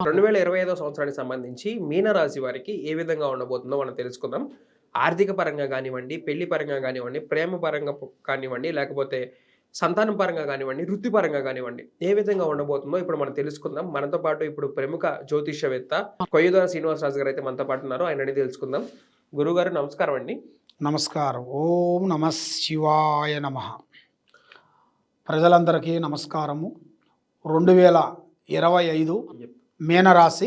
2025 సంవత్సరానికి సంబంధించి మీనరాశి వారికి ఏ విధంగా ఉండబోతుందో మనం తెలుసుకుందాం. ఆర్థిక పరంగా గానివ్వండి, పెళ్లి పరంగా గానివ్వండి, ప్రేమ పరంగా కానివ్వండి, లేకపోతే సంతానం పరంగా గానివ్వండి, వృత్తిపరంగా గానివ్వండి, ఏ విధంగా ఉండబోతుందో ఇప్పుడు మనం తెలుసుకుందాం. మనతో పాటు ఇప్పుడు ప్రముఖ జ్యోతిష్యవేత్త కొయ్యదొర శ్రీనివాసరాజు గారైతే మనతో పాటు ఉన్నారు. ఆయనని అడిగి తెలుసుకుందాం. గురువుగారు నమస్కారం అండి. నమస్కారం. ఓం నమ శివాయ నమ. ప్రజలందరికీ నమస్కారము. 2025 మీనరాశి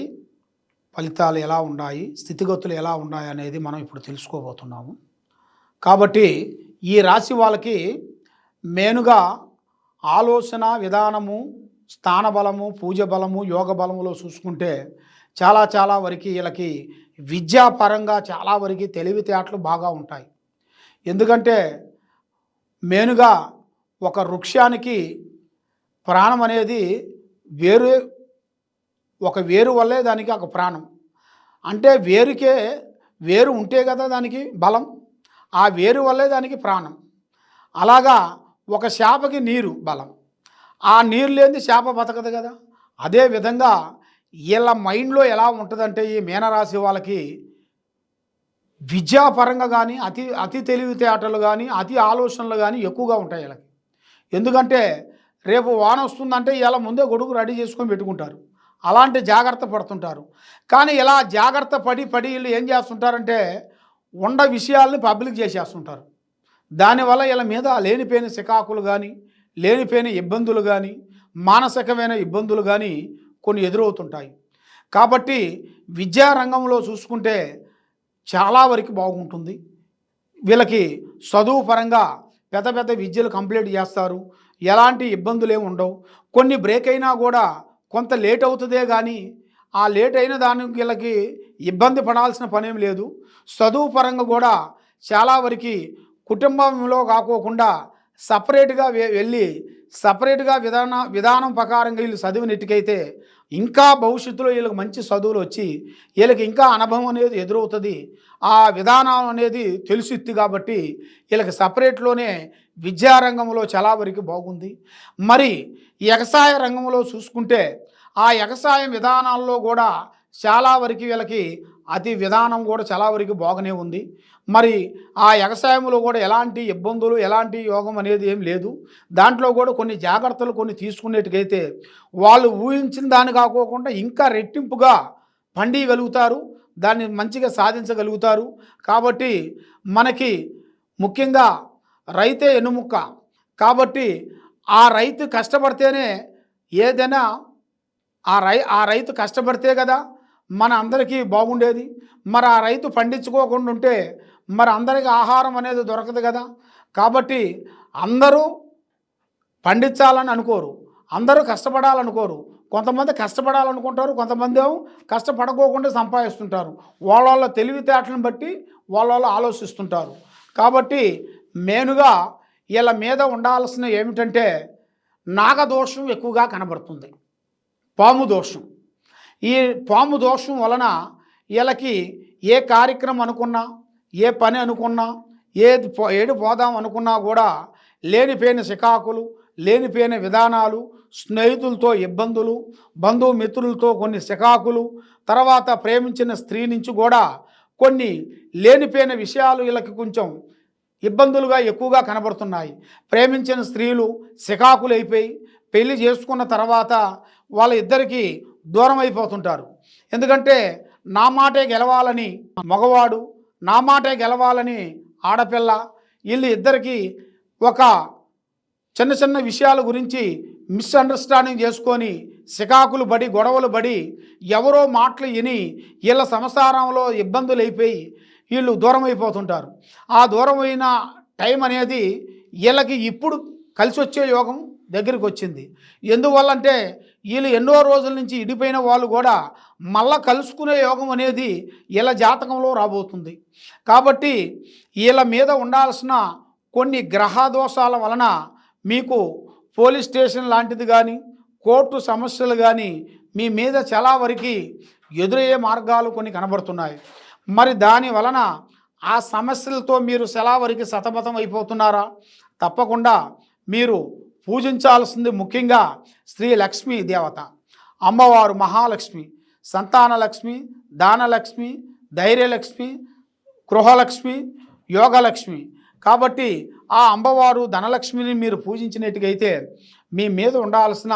ఫలితాలు ఎలా ఉన్నాయి, స్థితిగతులు ఎలా ఉన్నాయి అనేది మనం ఇప్పుడు తెలుసుకోబోతున్నాము. కాబట్టి ఈ రాశి వాళ్ళకి మెయిన్గా ఆలోచన విధానము, స్థానబలము, పూజ బలము, యోగ బలములో చూసుకుంటే చాలా వరకు వీళ్ళకి విద్యాపరంగా చాలా వరకు తెలివితేటలు బాగా ఉంటాయి. ఎందుకంటే మెయిన్గా ఒక వృక్షానికి ప్రాణం అనేది వేరు వల్లే దానికి ఒక ప్రాణం. అంటే వేరు ఉంటే కదా దానికి బలం, ఆ వేరు వల్లే దానికి ప్రాణం. అలాగా ఒక చేపకి నీరు బలం, ఆ నీరు లేనిది చేప బతకదు కదా. అదేవిధంగా వీళ్ళ మైండ్లో ఎలా ఉంటుందంటే ఈ మీనరాశి వాళ్ళకి విద్యాపరంగా కానీ అతి తెలివితేటలు కానీ అతి ఆలోచనలు కానీ ఎక్కువగా ఉంటాయి వీళ్ళకి. ఎందుకంటే రేపు వాన వస్తుందంటే ఇలా ముందే గొడుగు రెడీ చేసుకొని పెట్టుకుంటారు, అలాంటి జాగ్రత్త పడుతుంటారు. కానీ ఇలా జాగ్రత్త పడి వీళ్ళు ఏం చేస్తుంటారంటే ఉండ విషయాల్ని పబ్లిక్ చేసేస్తుంటారు. దానివల్ల వీళ్ళ మీద లేనిపోయిన చికాకులు కానీ, లేనిపోయిన ఇబ్బందులు కానీ, మానసికమైన ఇబ్బందులు కానీ కొన్ని ఎదురవుతుంటాయి. కాబట్టి విద్యారంగంలో చూసుకుంటే చాలా వరకు బాగుంటుంది. వీళ్ళకి చదువు పరంగా పెద్ద విద్యలు కంప్లీట్ చేస్తారు, ఎలాంటి ఇబ్బందులు ఏమి ఉండవు. కొన్ని బ్రేక్ అయినా కూడా కొంత లేట్ అవుతుందే కానీ ఆ లేట్ అయిన దానికి వీళ్ళకి ఇబ్బంది పడాల్సిన పనేం లేదు. చదువు పరంగా కూడా చాలా వరకు కుటుంబంలో కాకోకుండా సపరేట్గా వెళ్ళి సపరేట్గా విధానం ప్రకారంగా వీళ్ళు చదివినట్టుకైతే ఇంకా భవిష్యత్తులో వీళ్ళకి మంచి చదువులు వచ్చి వీళ్ళకి ఇంకా అనుభవం అనేది ఎదురవుతుంది. ఆ విధానం అనేది తెలుసుద్ది. కాబట్టి వీళ్ళకి సపరేట్లోనే విద్యారంగంలో చాలా వరకు బాగుంది. మరి వ్యవసాయ రంగంలో చూసుకుంటే ఆ వ్యవసాయ విధానాల్లో కూడా చాలా వరకు వీళ్ళకి అతి విధానం కూడా చాలా వరకు బాగానే ఉంది. మరి ఆ వ్యవసాయంలో కూడా ఎలాంటి ఇబ్బందులు, ఎలాంటి యోగం అనేది ఏం లేదు. దాంట్లో కూడా కొన్ని జాగ్రత్తలు కొన్ని తీసుకునేట్టుకైతే వాళ్ళు ఊహించిన దాన్ని కాకోకుండా ఇంకా రెట్టింపుగా పండియగలుగుతారు, దాన్ని మంచిగా సాధించగలుగుతారు. కాబట్టి మనకి ముఖ్యంగా రైతే ఎన్నుముక్క. కాబట్టి ఆ రైతు కష్టపడితేనే ఏదైనా ఆ రైతు కష్టపడితే కదా మన అందరికీ బాగుండేది. మరి ఆ రైతు పండించుకోకుండా ఉంటే మరి అందరికీ ఆహారం అనేది దొరకదు కదా. కాబట్టి అందరూ పండించాలని అనుకోరు, అందరూ కష్టపడాలనుకోరు. కొంతమంది కష్టపడాలనుకుంటారు, కొంతమంది ఏమో కష్టపడకోకుండా సంపాదిస్తుంటారు. వాళ్ళ తెలివితేటలను బట్టి వాళ్ళ ఆలోచిస్తుంటారు. కాబట్టి మెయిన్గా వీళ్ళ మీద ఉండాల్సిన ఏమిటంటే నాగదోషం ఎక్కువగా కనబడుతుంది, పాము దోషం. ఈ పాము దోషం వలన వీళ్ళకి ఏ కార్యక్రమం అనుకున్నా, ఏ పని అనుకున్నా, ఏడు పోదాం అనుకున్నా కూడా లేనిపోయిన చికాకులు, లేనిపోయిన విధానాలు, స్నేహితులతో ఇబ్బందులు, బంధుమిత్రులతో కొన్ని చికాకులు, తర్వాత ప్రేమించిన స్త్రీ నుంచి కూడా కొన్ని లేనిపోయిన విషయాలు వీళ్ళకి కొంచెం ఇబ్బందులుగా ఎక్కువగా కనబడుతున్నాయి. ప్రేమించిన స్త్రీలు చికాకులు అయిపోయి పెళ్లి చేసుకున్న తర్వాత వాళ్ళ ఇద్దరికీ దూరం అయిపోతుంటారు. ఎందుకంటే నా మాటే గెలవాలని మగవాడు, నా మాటే గెలవాలని ఆడపిల్ల, వీళ్ళు ఇద్దరికీ ఒక చిన్న విషయాల గురించి మిస్అండర్స్టాండింగ్ చేసుకొని చికాకులు పడి గొడవలు పడి ఎవరో మాటలు విని వీళ్ళ సంసారంలో ఇబ్బందులు అయిపోయి వీళ్ళు దూరం అయిపోతుంటారు. ఆ దూరం అయిన టైం అనేది వీళ్ళకి ఇప్పుడు కలిసి వచ్చే యోగం దగ్గరికి వచ్చింది. ఎందువల్లంటే వీళ్ళు ఎన్నో రోజుల నుంచి ఇడిపోయిన వాళ్ళు కూడా మళ్ళా కలుసుకునే యోగం అనేది వీళ్ళ జాతకంలో రాబోతుంది. కాబట్టి వీళ్ళ మీద ఉండాల్సిన కొన్ని గ్రహ దోషాల వలన మీకు పోలీస్ స్టేషన్ లాంటిది కానీ, కోర్టు సమస్యలు కానీ మీ మీద చాలా వరకు ఎదురయ్యే మార్గాలు కొన్ని కనబడుతున్నాయి. మరి దాని వలన ఆ సమస్యలతో మీరు చాలా వరకు సతమతం అయిపోతున్నారా? తప్పకుండా మీరు పూజించాల్సింది ముఖ్యంగా శ్రీ లక్ష్మీ దేవత, అమ్మవారు మహాలక్ష్మి. సంతానలక్ష్మి, దానలక్ష్మి, ధైర్యలక్ష్మి, గృహలక్ష్మి, యోగలక్ష్మి. కాబట్టి ఆ అమ్మవారు ధనలక్ష్మిని మీరు పూజించినట్టుగైతే మీ మీద ఉండాల్సిన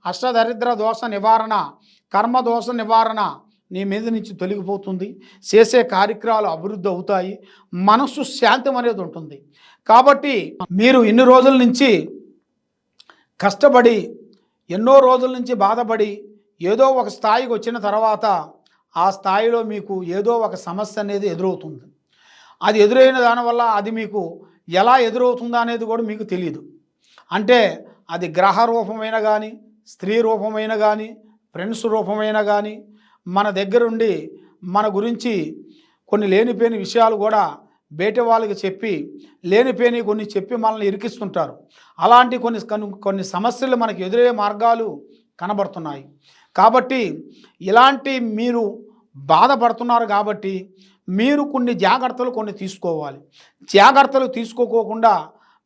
అష్టదరిద్ర దోష నివారణ, కర్మదోష నివారణ నీ మీద నుంచి తొలగిపోతుంది. చేసే కార్యక్రమాలు అభివృద్ధి అవుతాయి. మనస్సు శాంతం అనేది ఉంటుంది. కాబట్టి మీరు ఇన్ని రోజుల నుంచి కష్టపడి, ఎన్నో రోజుల నుంచి బాధపడి ఏదో ఒక స్థాయికి వచ్చిన తర్వాత ఆ స్థాయిలో మీకు ఏదో ఒక సమస్య అనేది ఎదురవుతుంది. అది ఎదురైన దానివల్ల అది మీకు ఎలా ఎదురవుతుందో అనేది కూడా మీకు తెలియదు. అంటే అది గ్రహ రూపమైన కానీ, స్త్రీ రూపమైన కానీ, ఫ్రెండ్స్ రూపమైన కానీ, మన దగ్గరుండి మన గురించి కొన్ని లేనిపోయిన విషయాలు కూడా బయట వాళ్ళకి చెప్పి, లేనిపోయిన కొన్ని చెప్పి మనల్ని ఇరికిస్తుంటారు. అలాంటి కొన్ని సమస్యలు మనకు ఎదురయ్యే మార్గాలు కనబడుతున్నాయి. కాబట్టి ఇలాంటి మీరు బాధపడుతున్నారు కాబట్టి మీరు కొన్ని జాగ్రత్తలు తీసుకోవాలి. జాగ్రత్తలు తీసుకోకుండా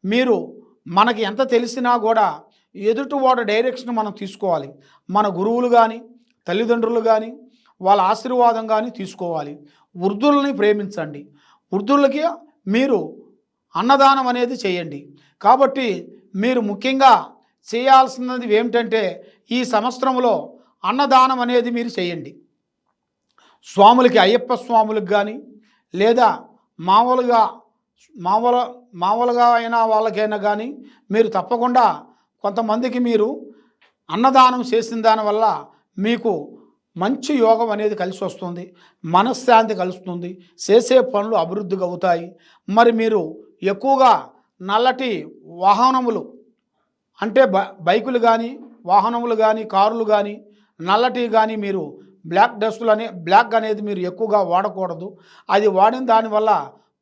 మీరు మనకి ఎంత తెలిసినా కూడా ఎదుటివాడు డైరెక్షన్ మనం తీసుకోవాలి. మన గురువులు కానీ, తల్లిదండ్రులు కానీ, వాళ్ళ ఆశీర్వాదం కానీ తీసుకోవాలి. వృద్ధుల్ని ప్రేమించండి. వృద్ధులకి మీరు అన్నదానం అనేది చేయండి. కాబట్టి మీరు ముఖ్యంగా చేయాల్సినది ఏమిటంటే ఈ సంవత్సరంలో అన్నదానం అనేది మీరు చేయండి. స్వాములకి, అయ్యప్ప స్వాములకు కానీ, లేదా మామూలుగా అయినా వాళ్ళకైనా కానీ మీరు తప్పకుండా కొంతమందికి మీరు అన్నదానం చేసిన దానివల్ల మీకు మంచి యోగం అనేది కలిసి వస్తుంది. మనశ్శాంతి కలుస్తుంది. చేసే పనులు అభివృద్ధిగా అవుతాయి. మరి మీరు ఎక్కువగా నల్లటి వాహనములు అంటే బైకులు కానీ, వాహనములు కానీ, కారులు కానీ, నల్లటి కానీ మీరు బ్లాక్ అనేది మీరు ఎక్కువగా వాడకూడదు. అది వాడిన దానివల్ల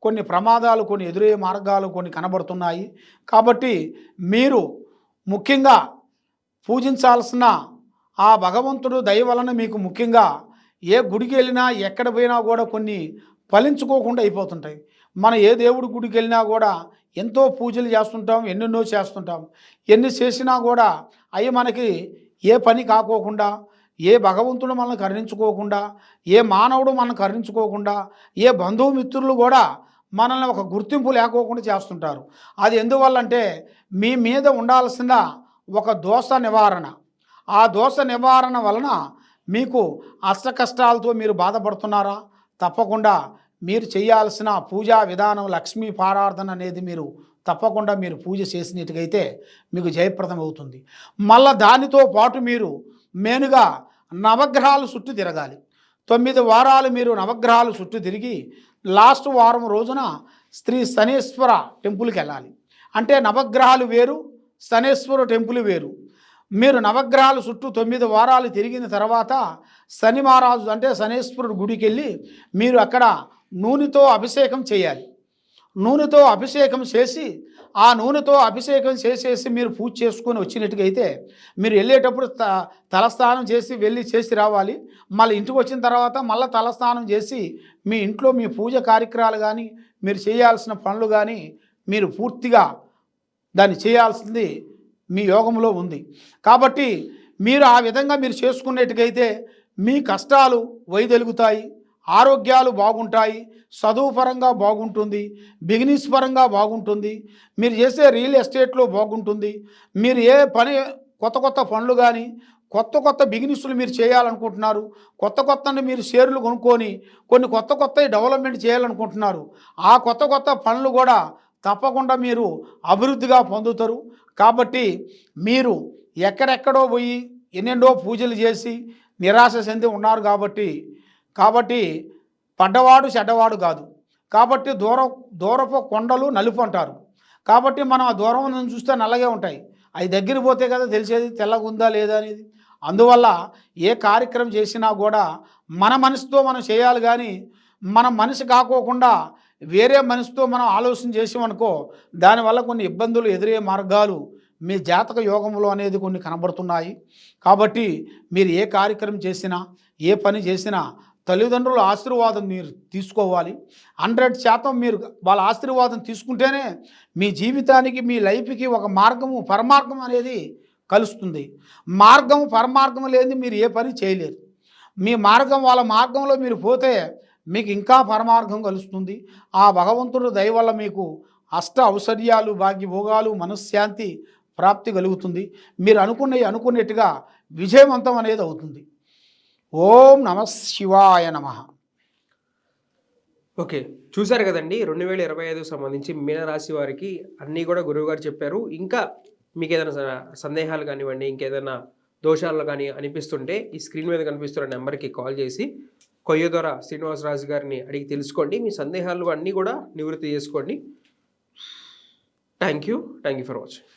కొన్ని ప్రమాదాలు, కొన్ని ఎదురయ్యే మార్గాలు కొన్ని కనబడుతున్నాయి. కాబట్టి మీరు ముఖ్యంగా పూజించాల్సిన ఆ భగవంతుడు దయ వలన మీకు ముఖ్యంగా ఏ గుడికి వెళ్ళినా, ఎక్కడ పోయినా కూడా కొన్ని ఫలించుకోకుండా అయిపోతుంటాయి. మన ఏ దేవుడి గుడికి వెళ్ళినా కూడా ఎంతో పూజలు చేస్తుంటాం, ఎన్నెన్నో చేస్తుంటాం. ఎన్ని చేసినా కూడా అవి మనకి ఏ పని కాకోకుండా, ఏ భగవంతుడు మనల్ని కరుణించుకోకుండా, ఏ మానవుడు మనల్ని కరుణించుకోకుండా, ఏ బంధుమిత్రులు కూడా మనల్ని ఒక గుర్తింపు లేకోకుండా చేస్తుంటారు. అది ఎందువల్లంటే మీ మీద ఉండాల్సిన ఒక దోష నివారణ. ఆ దోష నివారణ వలన మీకు అష్ట కష్టాలతో మీరు బాధపడుతున్నారా? తప్పకుండా మీరు చేయాల్సిన పూజా విధానం లక్ష్మీ పారార్థన అనేది మీరు తప్పకుండా మీరు పూజ చేసినట్టుగైతే మీకు జయప్రదం అవుతుంది. మళ్ళా దానితో పాటు మీరు మెయిన్గా నవగ్రహాలు చుట్టూ తిరగాలి. 9 వారాలు మీరు నవగ్రహాలు చుట్టూ తిరిగి లాస్ట్ వారం రోజున శ్రీ శనేశ్వర టెంపుల్కి వెళ్ళాలి. అంటే నవగ్రహాలు వేరు, శనేశ్వర టెంపుల్ వేరు. మీరు నవగ్రహాలు చుట్టూ 9 వారాలు తిరిగిన తర్వాత శని మహారాజు అంటే శనేశ్వరుడు గుడికి వెళ్ళి మీరు అక్కడ నూనెతో అభిషేకం చేయాలి. నూనెతో అభిషేకం చేసి ఆ నూనెతో అభిషేకం చేసేసి మీరు పూజ చేసుకొని వచ్చినట్టుగైతే మీరు వెళ్ళేటప్పుడు తలస్నానం చేసి వెళ్ళి చేసి రావాలి. మళ్ళీ ఇంటికి వచ్చిన తర్వాత మళ్ళీ తలస్నానం చేసి మీ ఇంట్లో మీ పూజ కార్యక్రమాలు కానీ, మీరు చేయాల్సిన పనులు కానీ మీరు పూర్తిగా దాన్ని చేయాల్సింది మీ యోగంలో ఉంది. కాబట్టి మీరు ఆ విధంగా మీరు చేసుకునేట్టుగైతే మీ కష్టాలు వైదొలుగుతాయి, ఆరోగ్యాలు బాగుంటాయి, చదువు పరంగా బాగుంటుంది, బిజినెస్ పరంగా బాగుంటుంది, మీరు చేసే రియల్ ఎస్టేట్లో బాగుంటుంది. మీరు ఏ పని కొత్త పనులు కానీ, కొత్త బిజినెస్లు మీరు చేయాలనుకుంటున్నారు, కొత్త మీరు షేర్లు కొనుక్కొని కొన్ని కొత్త డెవలప్మెంట్ చేయాలనుకుంటున్నారు. ఆ కొత్త పనులు కూడా తప్పకుండా మీరు అభివృద్ధిగా పొందుతారు. కాబట్టి మీరు ఎక్కడెక్కడో పోయి ఎన్నెన్నో పూజలు చేసి నిరాశ చెంది ఉన్నారు. కాబట్టి పడ్డవాడు చెడ్డవాడు కాదు. కాబట్టి దూరపు కొండలు నలుపు అంటారు. కాబట్టి మనం ఆ దూరం నుంచి చూస్తే నల్లగే ఉంటాయి. అవి దగ్గర పోతే కదా తెలిసేది తెల్లగా ఉందా లేదా అనేది. అందువల్ల ఏ కార్యక్రమం చేసినా కూడా మన మనసుతో మనం చేయాలి. కానీ మన మనసు కాకోకుండా వేరే మనసుతో మనం ఆలోచన చేసామనుకో దానివల్ల కొన్ని ఇబ్బందులు ఎదురయ్యే మార్గాలు మీ జాతక యోగంలో అనేది కొన్ని కనబడుతున్నాయి. కాబట్టి మీరు ఏ కార్యక్రమం చేసినా, ఏ పని చేసినా తల్లిదండ్రుల ఆశీర్వాదం మీరు తీసుకోవాలి. 100% మీరు వాళ్ళ ఆశీర్వాదం తీసుకుంటేనే మీ జీవితానికి, మీ లైఫ్కి ఒక పరమార్గం అనేది కలుస్తుంది. పరమార్గం లేని మీరు ఏ పని చేయలేరు. మీ మార్గం వాళ్ళ మార్గంలో మీరు పోతే మీకు ఇంకా పరమార్థం కలుస్తుంది. ఆ భగవంతుడు దయ వల్ల మీకు అష్ట ఔషధ్యాలు, భాగ్యభోగాలు, మనశ్శాంతి ప్రాప్తి కలుగుతుంది. మీరు అనుకున్నట్టుగా విజయవంతం అనేది అవుతుంది. ఓం నమ శివాయ నమః. ఓకే. చూసారు కదండీ! 2025 సంబంధించి మీనరాశి వారికి అన్నీ కూడా గురువుగారు చెప్పారు. ఇంకా మీకేదైనా సందేహాలు కానివ్వండి, ఇంకేదైనా దోషాలు గాని అనిపిస్తుంటే ఈ స్క్రీన్ మీద కనిపిస్తున్న నెంబర్‌కి కాల్ చేసి కొయ్యదొర శ్రీనివాసరాజు గారిని అడిగి తెలుసుకోండి. మీ సందేహాలు అన్నీ కూడా నివృత్తి చేసుకోండి. Thank you for watching.